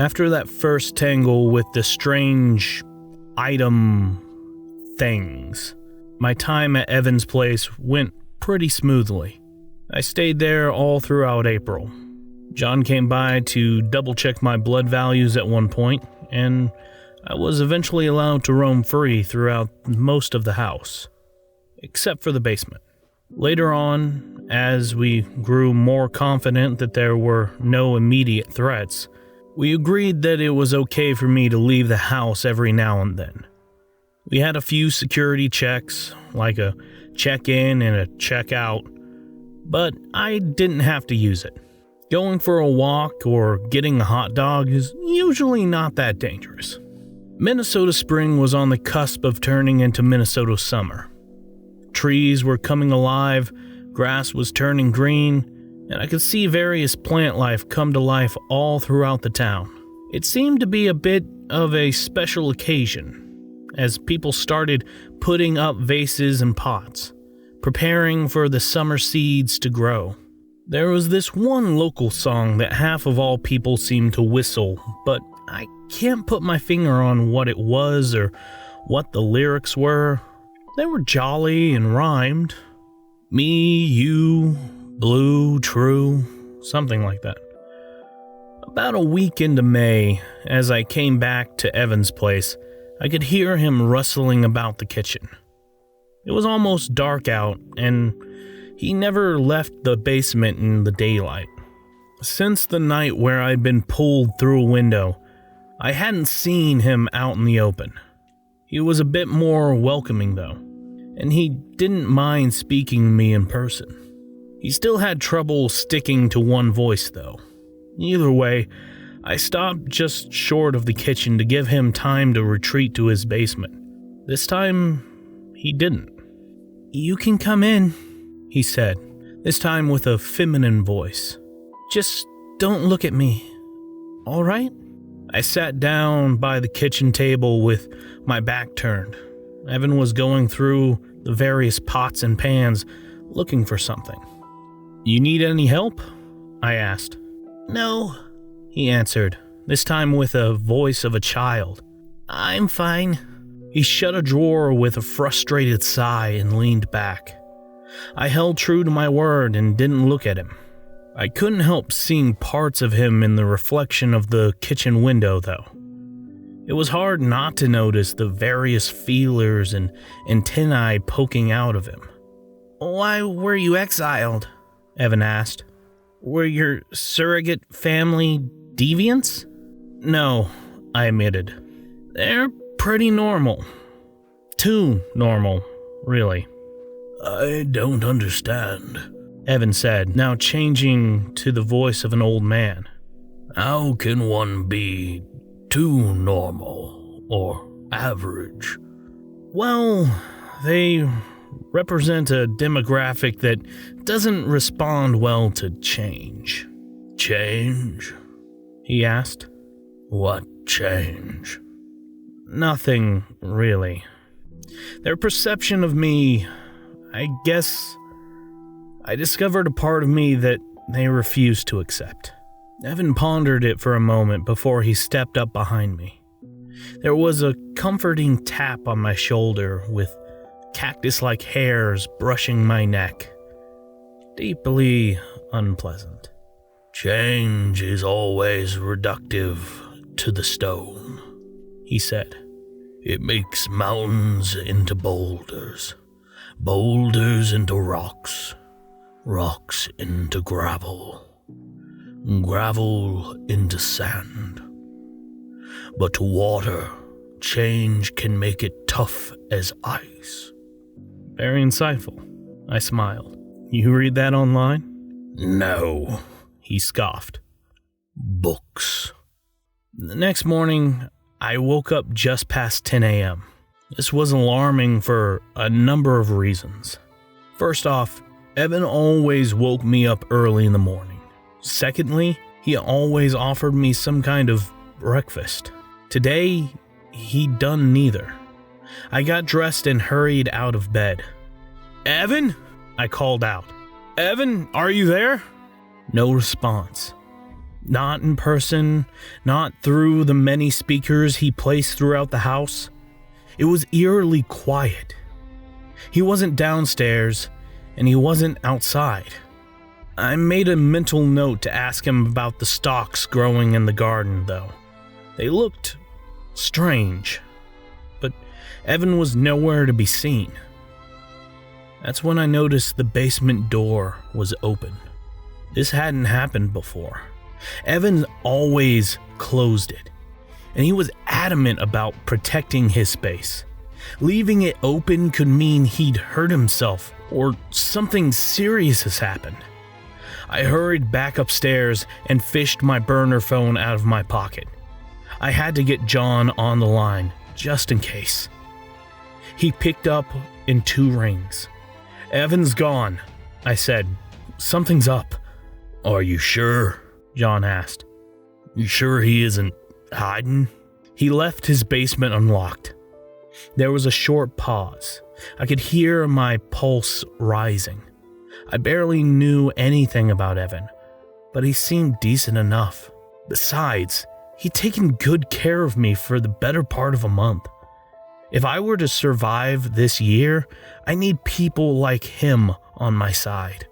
After that first tangle with the strange item things, my time at Evan's place went pretty smoothly. I stayed there all throughout April. John came by to double-check my blood values at one point, and I was eventually allowed to roam free throughout most of the house, except for the basement. Later on, as we grew more confident that there were no immediate threats, we agreed that it was okay for me to leave the house every now and then. We had a few security checks, like a check-in and a check-out, but I didn't have to use it. Going for a walk or getting a hot dog is usually not that dangerous. Minnesota spring was on the cusp of turning into Minnesota summer. Trees were coming alive, grass was turning green, and I could see various plant life come to life all throughout the town. It seemed to be a bit of a special occasion, as people started putting up vases and pots, preparing for the summer seeds to grow. There was this one local song that half of all people seemed to whistle, but I can't put my finger on what it was or what the lyrics were. They were jolly and rhymed. Me, you, blue, true, something like that. About a week into May, as I came back to Evan's place, I could hear him rustling about the kitchen. It was almost dark out, and he never left the basement in the daylight. Since the night where I'd been pulled through a window, I hadn't seen him out in the open. He was a bit more welcoming though, and he didn't mind speaking to me in person. He still had trouble sticking to one voice though. Either way, I stopped just short of the kitchen to give him time to retreat to his basement. This time, he didn't. "You can come in," he said, this time with a feminine voice. "Just don't look at me, all right?" I sat down by the kitchen table with my back turned. Evan was going through the various pots and pans, looking for something. "You need any help?" I asked. "No," he answered, this time with a voice of a child. "I'm fine." He shut a drawer with a frustrated sigh and leaned back. I held true to my word and didn't look at him. I couldn't help seeing parts of him in the reflection of the kitchen window, though. It was hard not to notice the various feelers and antennae poking out of him. "Why were you exiled?" Evan asked. "Were your surrogate family deviants?" "No," I admitted. "They're pretty normal. Too normal, really." "I don't understand," Evan said, now changing to the voice of an old man. "How can one be too normal or average?" "Well, they represent a demographic that doesn't respond well to change." "Change?" he asked. "What change?" "Nothing, really. Their perception of me, I guess I discovered a part of me that they refused to accept." Evan pondered it for a moment before he stepped up behind me. There was a comforting tap on my shoulder with cactus-like hairs brushing my neck. Deeply unpleasant. "Change is always reductive to the stone," he said. "It makes mountains into boulders, boulders into rocks, rocks into gravel, gravel into sand. But to water, change can make it tough as ice." Very insightful, I smiled. "You read that online?" "No," he scoffed. "Books." The next morning, I woke up just past 10 a.m. This was alarming for a number of reasons. First off, Evan always woke me up early in the morning. Secondly, he always offered me some kind of breakfast. Today, he'd done neither. I got dressed and hurried out of bed. "Evan?" I called out. "Evan, are you there?" No response. Not in person, not through the many speakers he placed throughout the house. It was eerily quiet. He wasn't downstairs, and he wasn't outside. I made a mental note to ask him about the stalks growing in the garden, though. They looked strange, but Evan was nowhere to be seen. That's when I noticed the basement door was open. This hadn't happened before. Evan always closed it, and he was adamant about protecting his space. Leaving it open could mean he'd hurt himself or something serious has happened. I hurried back upstairs and fished my burner phone out of my pocket. I had to get John on the line, just in case. He picked up in 2 rings. "Evan's gone," I said. "Something's up." "Are you sure?" John asked. "You sure he isn't hiding?" He left his basement unlocked. There was a short pause. I could hear my pulse rising. I barely knew anything about Evan, but he seemed decent enough. Besides, he'd taken good care of me for the better part of a month. If I were to survive this year, I need people like him on my side.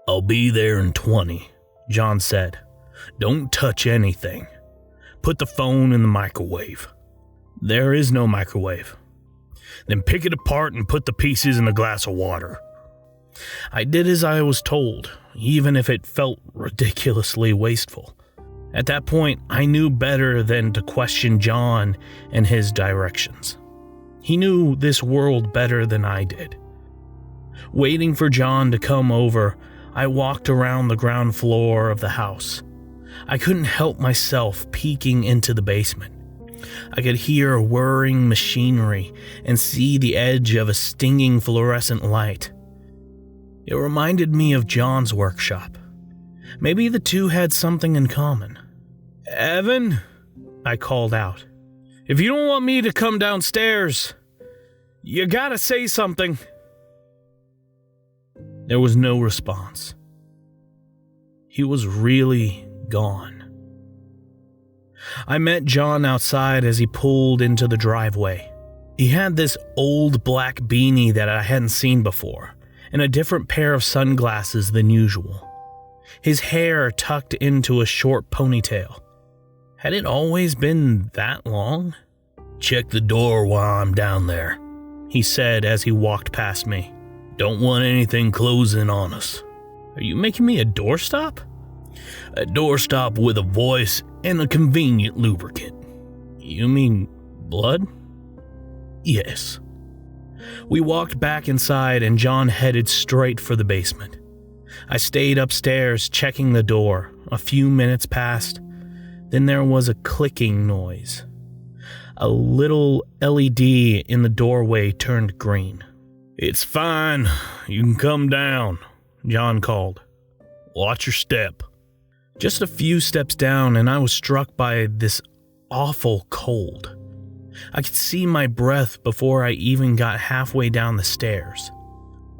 "I'll be there in 20, John said. "Don't touch anything. Put the phone in the microwave." "There is no microwave." "Then pick it apart and put the pieces in a glass of water." I did as I was told, even if it felt ridiculously wasteful. At that point, I knew better than to question John and his directions. He knew this world better than I did. Waiting for John to come over, I walked around the ground floor of the house. I couldn't help myself peeking into the basement. I could hear whirring machinery and see the edge of a stinging fluorescent light. It reminded me of John's workshop. Maybe the two had something in common. "Evan," I called out. "If you don't want me to come downstairs, you gotta say something." There was no response. He was really gone. I met John outside as he pulled into the driveway. He had this old black beanie that I hadn't seen before, and a different pair of sunglasses than usual. His hair tucked into a short ponytail. Had it always been that long? "Check the door while I'm down there," he said as he walked past me. "Don't want anything closing on us." "Are you making me a doorstop?" "A doorstop with a voice and a convenient lubricant." "You mean blood?" "Yes." We walked back inside and John headed straight for the basement. I stayed upstairs checking the door. A few minutes passed. Then there was a clicking noise. A little LED in the doorway turned green. "It's fine. You can come down," John called. "Watch your step." Just a few steps down and I was struck by this awful cold. I could see my breath before I even got halfway down the stairs.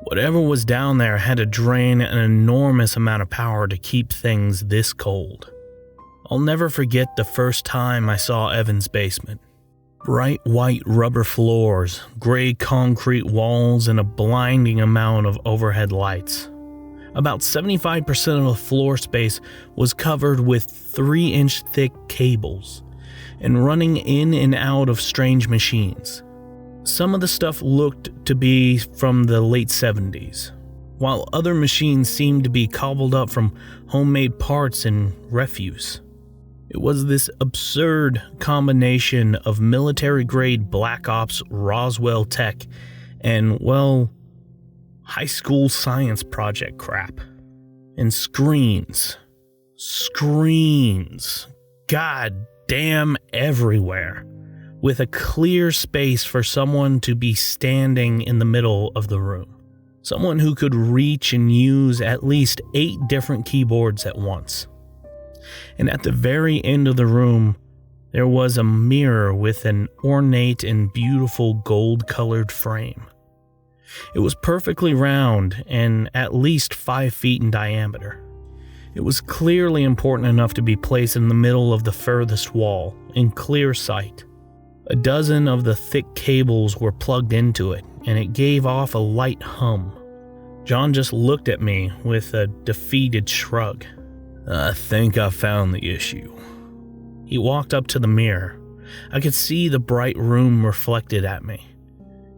Whatever was down there had to drain an enormous amount of power to keep things this cold. I'll never forget the first time I saw Evan's basement. Bright white rubber floors, gray concrete walls, and a blinding amount of overhead lights. About 75% of the floor space was covered with 3-inch thick cables and running in and out of strange machines. Some of the stuff looked to be from the late 70s, while other machines seemed to be cobbled up from homemade parts and refuse. It was this absurd combination of military-grade Black Ops Roswell tech and, well, high school science project crap. And screens. God damn everywhere. With a clear space for someone to be standing in the middle of the room. Someone who could reach and use at least 8 different keyboards at once. And at the very end of the room, there was a mirror with an ornate and beautiful gold-colored frame. It was perfectly round and at least 5 feet in diameter. It was clearly important enough to be placed in the middle of the furthest wall, in clear sight. A dozen of the thick cables were plugged into it, and it gave off a light hum. John just looked at me with a defeated shrug. "I think I found the issue." He walked up to the mirror. I could see the bright room reflected at me,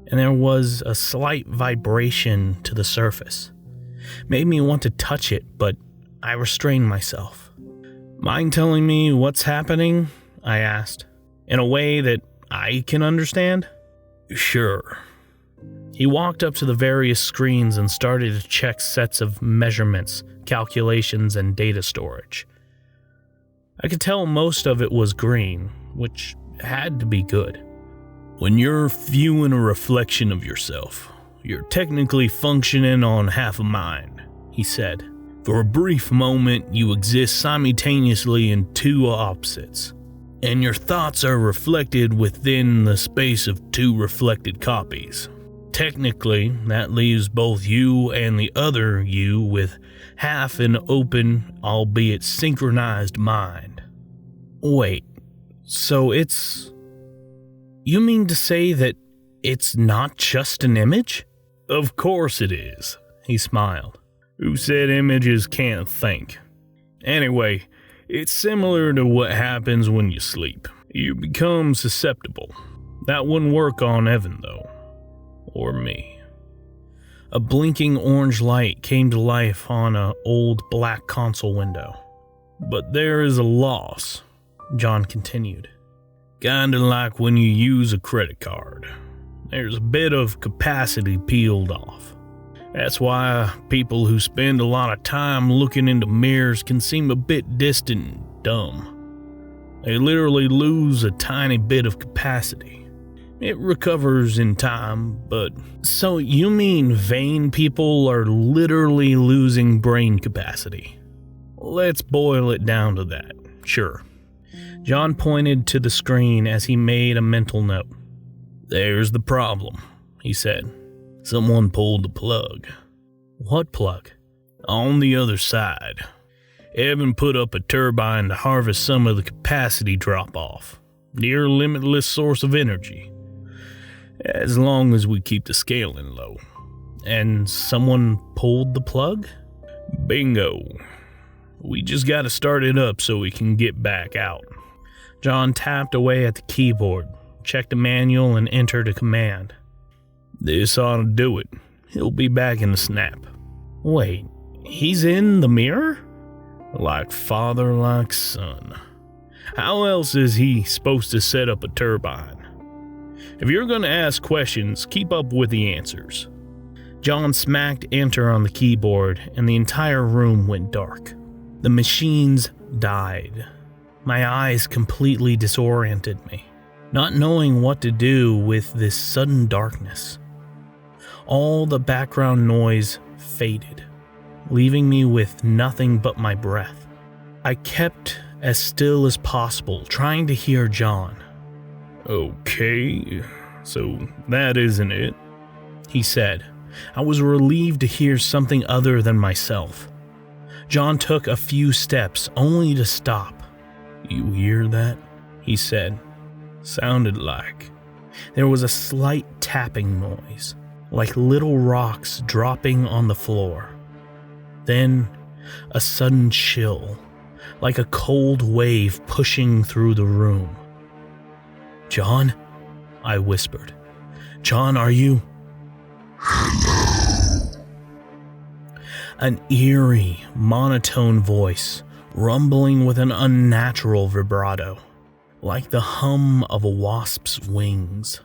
and there was a slight vibration to the surface. Made me want to touch it, but I restrained myself. "Mind telling me what's happening?" I asked, in a way that I can understand. "Sure." He walked up to the various screens and started to check sets of measurements, calculations, and data storage. I could tell most of it was green, which had to be good. "When you're viewing a reflection of yourself, you're technically functioning on half a mind," he said. "For a brief moment, you exist simultaneously in two opposites, and your thoughts are reflected within the space of two reflected copies. Technically, that leaves both you and the other you with half an open, albeit synchronized mind." "Wait, so it's... You mean to say that it's not just an image?" "Of course it is," he smiled. "Who said images can't think? Anyway, it's similar to what happens when you sleep. You become susceptible. That wouldn't work on Evan, though. Or me." A blinking orange light came to life on an old black console window. "But there is a loss," John continued. "Kinda like when you use a credit card. There's a bit of capacity peeled off. That's why people who spend a lot of time looking into mirrors can seem a bit distant and dumb. They literally lose a tiny bit of capacity. It recovers in time, but..." "So you mean vain people are literally losing brain capacity?" "Let's boil it down to that, sure." John pointed to the screen as he made a mental note. "There's the problem," he said. "Someone pulled the plug." "What plug?" "On the other side. Evan put up a turbine to harvest some of the capacity drop-off. Near limitless source of energy. As long as we keep the scaling low." "And someone pulled the plug?" "Bingo. We just gotta start it up so we can get back out." John tapped away at the keyboard, checked a manual, and entered a command. "This ought to do it. He'll be back in a snap." "Wait, he's in the mirror?" "Like father, like son. How else is he supposed to set up a turbine? If you're going to ask questions, keep up with the answers." John smacked enter on the keyboard, and the entire room went dark. The machines died. My eyes completely disoriented me, not knowing what to do with this sudden darkness. All the background noise faded, leaving me with nothing but my breath. I kept as still as possible, trying to hear John. "Okay, so that isn't it," he said. I was relieved to hear something other than myself. John took a few steps, only to stop. "You hear that?" he said. "Sounded like..." There was a slight tapping noise, like little rocks dropping on the floor. Then, a sudden chill, like a cold wave pushing through the room. "John?" I whispered. "John, are you..." An eerie, monotone voice, rumbling with an unnatural vibrato, like the hum of a wasp's wings.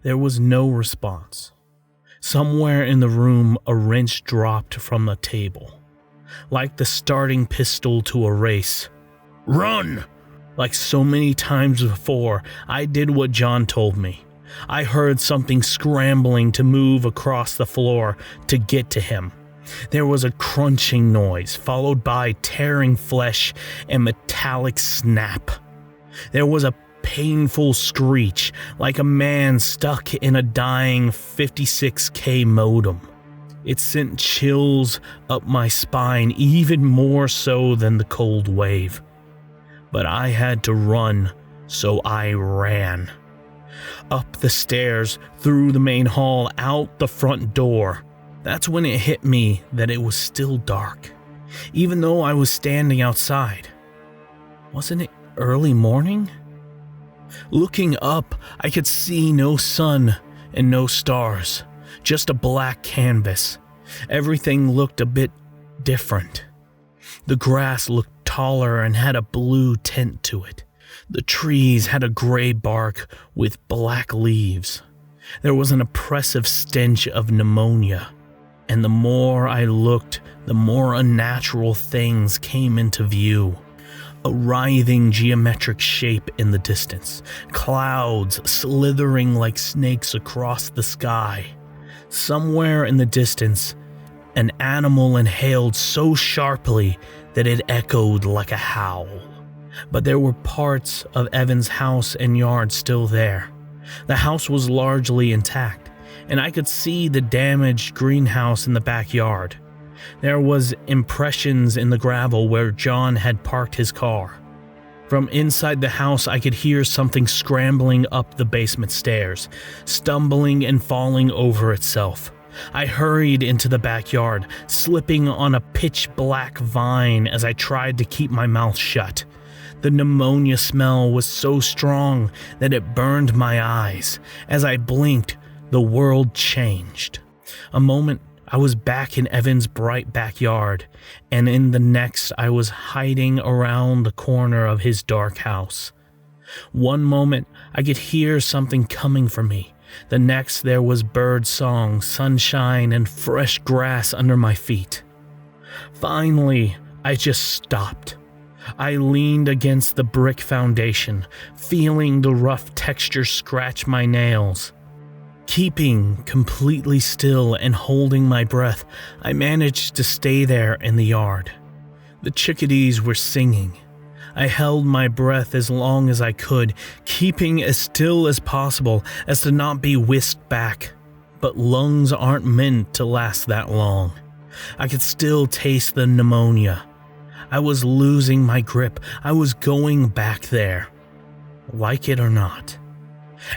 There was no response. Somewhere in the room, a wrench dropped from the table, like the starting pistol to a race. "Run!" Like so many times before, I did what John told me. I heard something scrambling to move across the floor to get to him. There was a crunching noise, followed by tearing flesh and metallic snap. There was a painful screech, like a man stuck in a dying 56K modem. It sent chills up my spine, even more so than the cold wave. But I had to run, so I ran. Up the stairs, through the main hall, out the front door. That's when it hit me that it was still dark, even though I was standing outside. Wasn't it early morning? Looking up, I could see no sun and no stars, just a black canvas. Everything looked a bit different. The grass looked taller and had a blue tint to it. The trees had a gray bark with black leaves. There was an oppressive stench of pneumonia, and the more I looked, the more unnatural things came into view. A writhing geometric shape in the distance, clouds slithering like snakes across the sky. Somewhere in the distance, an animal inhaled so sharply that it echoed like a howl. But there were parts of Evan's house and yard still there. The house was largely intact, and I could see the damaged greenhouse in the backyard. There was impressions in the gravel where John had parked his car. From inside the house, I could hear something scrambling up the basement stairs, stumbling and falling over itself. I hurried into the backyard, slipping on a pitch-black vine as I tried to keep my mouth shut. The pneumonia smell was so strong that it burned my eyes. As I blinked, the world changed. A moment, I was back in Evan's bright backyard, and in the next, I was hiding around the corner of his dark house. One moment, I could hear something coming for me. The next, there was bird song, sunshine, and fresh grass under my feet. Finally, I just stopped. I leaned against the brick foundation, feeling the rough texture scratch my nails. Keeping completely still and holding my breath, I managed to stay there in the yard. The chickadees were singing. I held my breath as long as I could, keeping as still as possible as to not be whisked back. But lungs aren't meant to last that long. I could still taste the pneumonia. I was losing my grip. I was going back there, like it or not.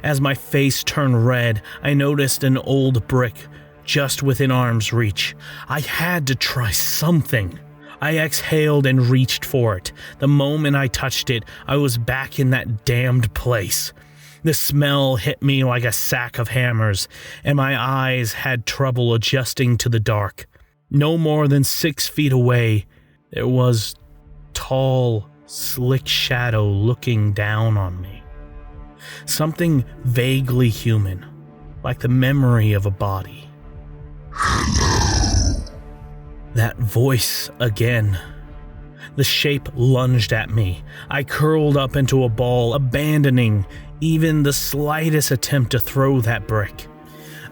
As my face turned red, I noticed an old brick just within arm's reach. I had to try something. I exhaled and reached for it. The moment I touched it, I was back in that damned place. The smell hit me like a sack of hammers, and my eyes had trouble adjusting to the dark. No more than 6 feet away, there was tall, slick shadow looking down on me. Something vaguely human, like the memory of a body. Hello. That voice again. The shape lunged at me. I curled up into a ball, abandoning even the slightest attempt to throw that brick.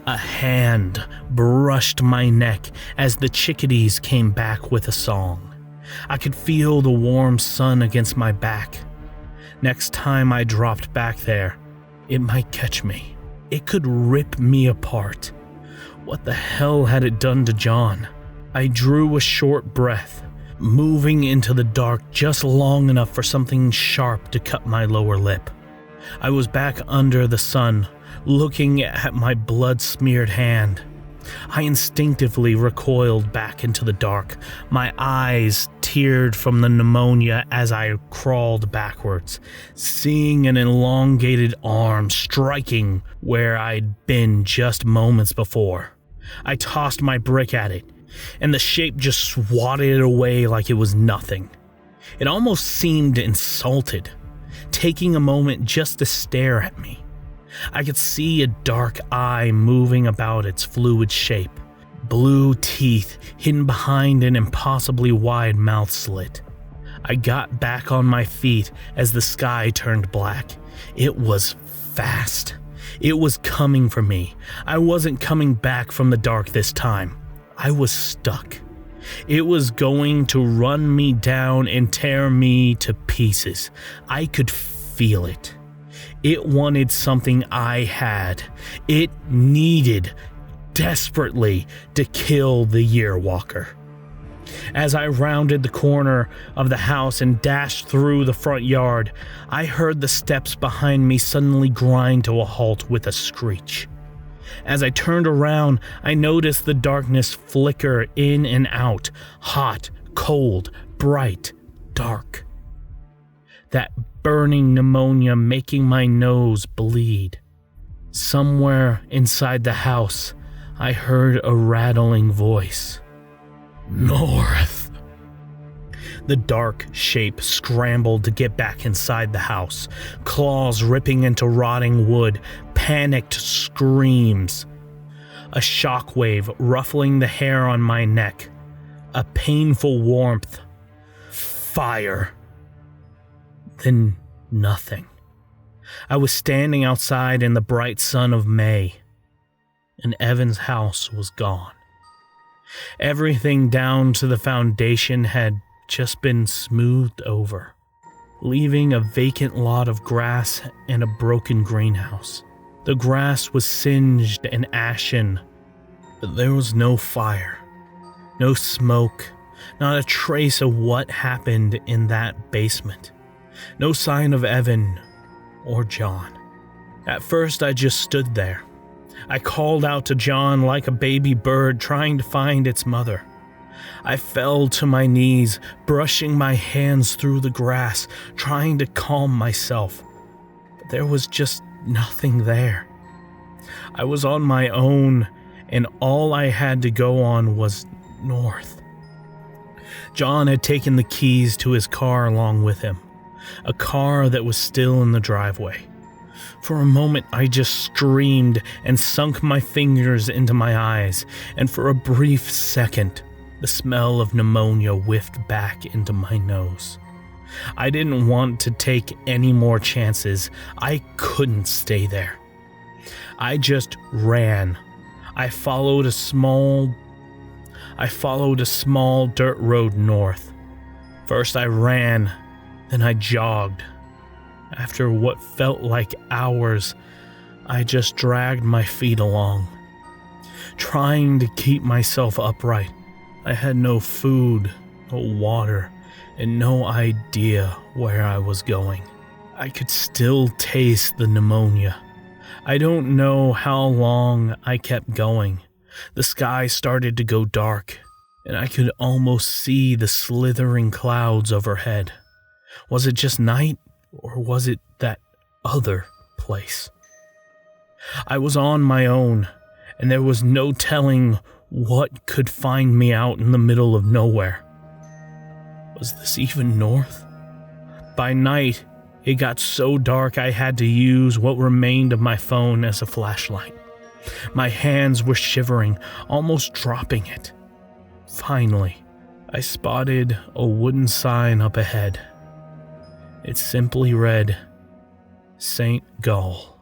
A hand brushed my neck as the chickadees came back with a song. I could feel the warm sun against my back. Next time I dropped back there, it might catch me. It could rip me apart. What the hell had it done to John? I drew a short breath, moving into the dark just long enough for something sharp to cut my lower lip. I was back under the sun, looking at my blood-smeared hand. I instinctively recoiled back into the dark. My eyes teared from the pneumonia as I crawled backwards, seeing an elongated arm striking where I'd been just moments before. I tossed my brick at it, and the shape just swatted it away like it was nothing. It almost seemed insulted, taking a moment just to stare at me. I could see a dark eye moving about its fluid shape, blue teeth hidden behind an impossibly wide mouth slit. I got back on my feet as the sky turned black. It was fast. It was coming for me. I wasn't coming back from the dark this time. I was stuck. It was going to run me down and tear me to pieces. I could feel it. It wanted something I had. It needed desperately to kill the Yearwalker. As I rounded the corner of the house and dashed through the front yard, I heard the steps behind me suddenly grind to a halt with a screech. As I turned around, I noticed the darkness flicker in and out, hot, cold, bright, dark. That burning pneumonia making my nose bleed. Somewhere inside the house, I heard a rattling voice. North. The dark shape scrambled to get back inside the house, claws ripping into rotting wood, panicked screams. A shockwave ruffling the hair on my neck, a painful warmth, fire. Then nothing. I was standing outside in the bright sun of May, and Evan's house was gone. Everything down to the foundation had just been smoothed over, leaving a vacant lot of grass and a broken greenhouse. The grass was singed and ashen, but there was no fire, no smoke, not a trace of what happened in that basement. No sign of Evan or John. At first, I just stood there. I called out to John like a baby bird trying to find its mother. I fell to my knees, brushing my hands through the grass, trying to calm myself. But there was just nothing there. I was on my own, and all I had to go on was north. John had taken the keys to his car along with him, a car that was still in the driveway. For a moment, I just screamed and sunk my fingers into my eyes, and for a brief second, the smell of pneumonia whiffed back into my nose. I didn't want to take any more chances. I couldn't stay there. I just ran. I followed a small dirt road north. First I ran, then I jogged. After what felt like hours, I just dragged my feet along, trying to keep myself upright. I had no food, no water, and no idea where I was going. I could still taste the pneumonia. I don't know how long I kept going. The sky started to go dark, and I could almost see the slithering clouds overhead. Was it just night, or was it that other place? I was on my own, and there was no telling what could find me out in the middle of nowhere. Was this even north? By night, it got so dark I had to use what remained of my phone as a flashlight. My hands were shivering, almost dropping it. Finally, I spotted a wooden sign up ahead. It simply read, St. Gall.